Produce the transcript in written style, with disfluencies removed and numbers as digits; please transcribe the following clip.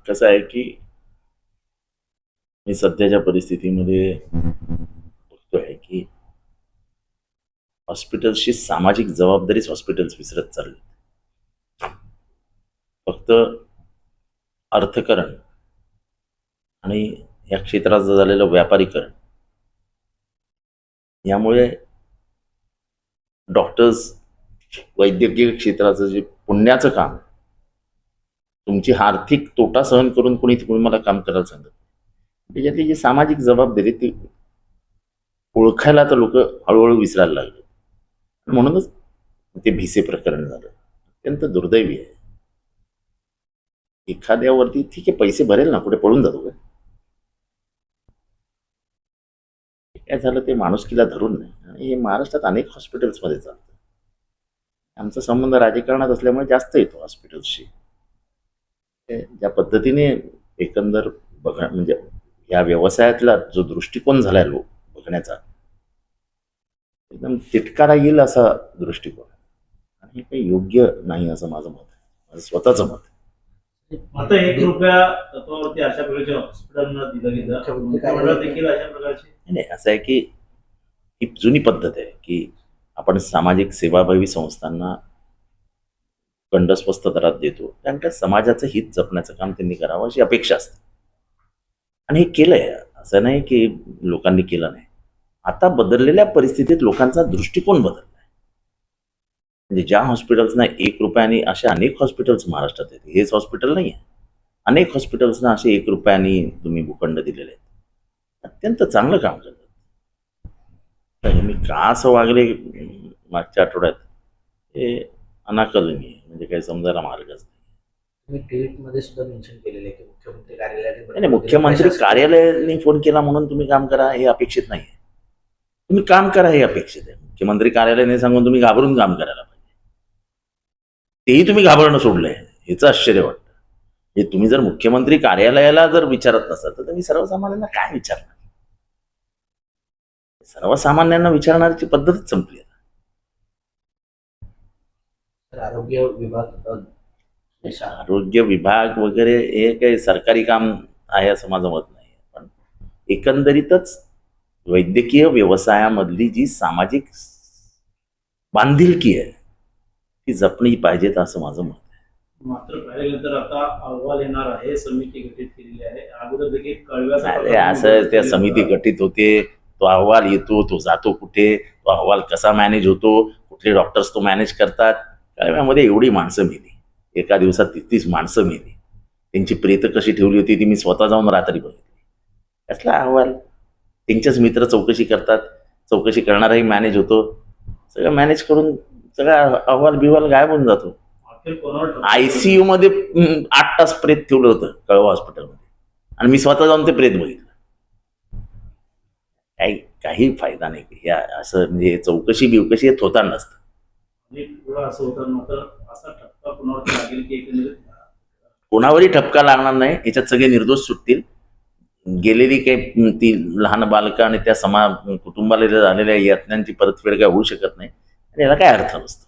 कसं आहे की मी सध्याच्या परिस्थितीमध्ये बघतोय की हॉस्पिटल्सची सामाजिक जबाबदारीच हॉस्पिटल्स विसरत चालले. फक्त अर्थकारण आणि या क्षेत्राचं झालेलं व्यापारीकरण यामुळे डॉक्टर्स वैद्यकीय क्षेत्राचं जे पुण्याचं काम, तुमची आर्थिक तोटा सहन करून कोणी मला काम करायला सांगत, त्याच्यातली जी सामाजिक जबाबदारी ती ओळखायला तर लोक हळूहळू विसरायला लागले. म्हणूनच ते भिसे प्रकरण झालं. अत्यंत दुर्दैवी आहे. एखाद्यावरती ठीक आहे, पैसे भरेल ना, कुठे पळून जातो का? काय झालं ते माणुसकीला धरून नाही. आणि हे महाराष्ट्रात अनेक हॉस्पिटल्समध्ये चालतं. आमचा संबंध राजकारणात असल्यामुळे जास्त येतो हॉस्पिटल्सशी. ज्या पद्धतीने एकंदर बघा, म्हणजे या व्यवसायातला जो दृष्टिकोन झालाय लोक बघण्याचा, एकदम तिटकारा येईल असा दृष्टिकोन, आणि हे काही योग्य नाही असं माझं मत आहे, माझं स्वतःचं मत आहे. आता ₹1 तत्वावरती अशा प्रकारच्या हॉस्पिटलला दिलं गेलं देखील अशा प्रकारचे नाही, असं आहे की ही जुनी पद्धत आहे की आपण सामाजिक सेवाभावी संस्थांना स्वस्त दरात देतो, कारण का समाजाचं हित जपण्याचं काम त्यांनी करावं अशी अपेक्षा असते. आणि हे केलंय, असं नाही की लोकांनी केलं नाही. आता बदललेल्या परिस्थितीत लोकांचा दृष्टिकोन बदललाय. म्हणजे ज्या हॉस्पिटल्सना ₹1 अशा अनेक हॉस्पिटल्स महाराष्ट्रात आहेत. हेच हॉस्पिटल नाही आहे, अनेक हॉस्पिटल्सना असे ₹1 तुम्ही भूखंड दिलेले आहेत. अत्यंत चांगलं काम करतात. तर मी का असं वागले मागच्या आठवड्यात हे अनाकलनीय, म्हणजे काही समजायला मार्गच नाही. तुम्ही ट्विटमध्ये सुद्धा मेन्शन केलेलं आहे की मुख्यमंत्री कार्यालयाने नाही, मुख्यमंत्री कार्यालयाने फोन केला म्हणून तुम्ही काम करा हे अपेक्षित नाही. तुम्ही काम करा हे अपेक्षित आहे. मुख्यमंत्री कार्यालयाने सांगून तुम्ही घाबरून काम करायला पाहिजे. तेही तुम्ही घाबरणं सोडलंय, हेचं आश्चर्य वाटतं. हे तुम्ही जर मुख्यमंत्री कार्यालयाला जर विचारत नसाल तर तुम्ही सर्वसामान्यांना काय विचारणार? सर्वसामान्यांना विचारण्याची पद्धतच संपली. आरोग्य विभाग आरोग्य विभाग वगैरे हे काही सरकारी काम आहे असं माझं मत नाही. पण एकंदरीतच वैद्यकीय व्यवसायामधली जी सामाजिक बांधिलकी आहे ती जपली पाहिजेत असं माझं मत आहे. मात्र पाहिल्यानंतर आता अहवाल येणार आहे, समिती गठीत केलेली आहे. अगोदर देखील कळव्याचा असं त्या समिती गठीत होते, तो अहवाल येतो, तो जातो कुठे, तो अहवाल कसा मॅनेज होतो, कुठले डॉक्टर्स तो मॅनेज करतात. कळव्यामध्ये एवढी माणसं मेली, एका दिवसात 33 माणसं मेली. त्यांची प्रेत कशी ठेवली होती ती मी स्वतः जाऊन रात्री बघितली. कसला अहवाल? त्यांचेच मित्र चौकशी करतात, चौकशी करणाराही मॅनेज होतो, सगळं मॅनेज करून सगळा अहवाल बिहवाल गायब होऊन जातो. ICU मध्ये 8 तास प्रेत ठेवलं होतं कळवा हॉस्पिटलमध्ये, आणि मी स्वतः जाऊन ते प्रेत बघितलं. काही फायदा नाही या असं, म्हणजे चौकशी बिवकशी हे होता नसतं. असं होतं, मात्र असा ठपका कोणावर लागेल की एकंदरीत कोणावरही ठपका लागणार नाही. याच्यात सगळे निर्दोष सुटतील. गेलेली काही ती लहान बालकं आणि त्या कुटुंबाला झालेल्या यातनांची परतफेड काय होऊ शकत नाही, आणि याला काय अर्थ नसतो.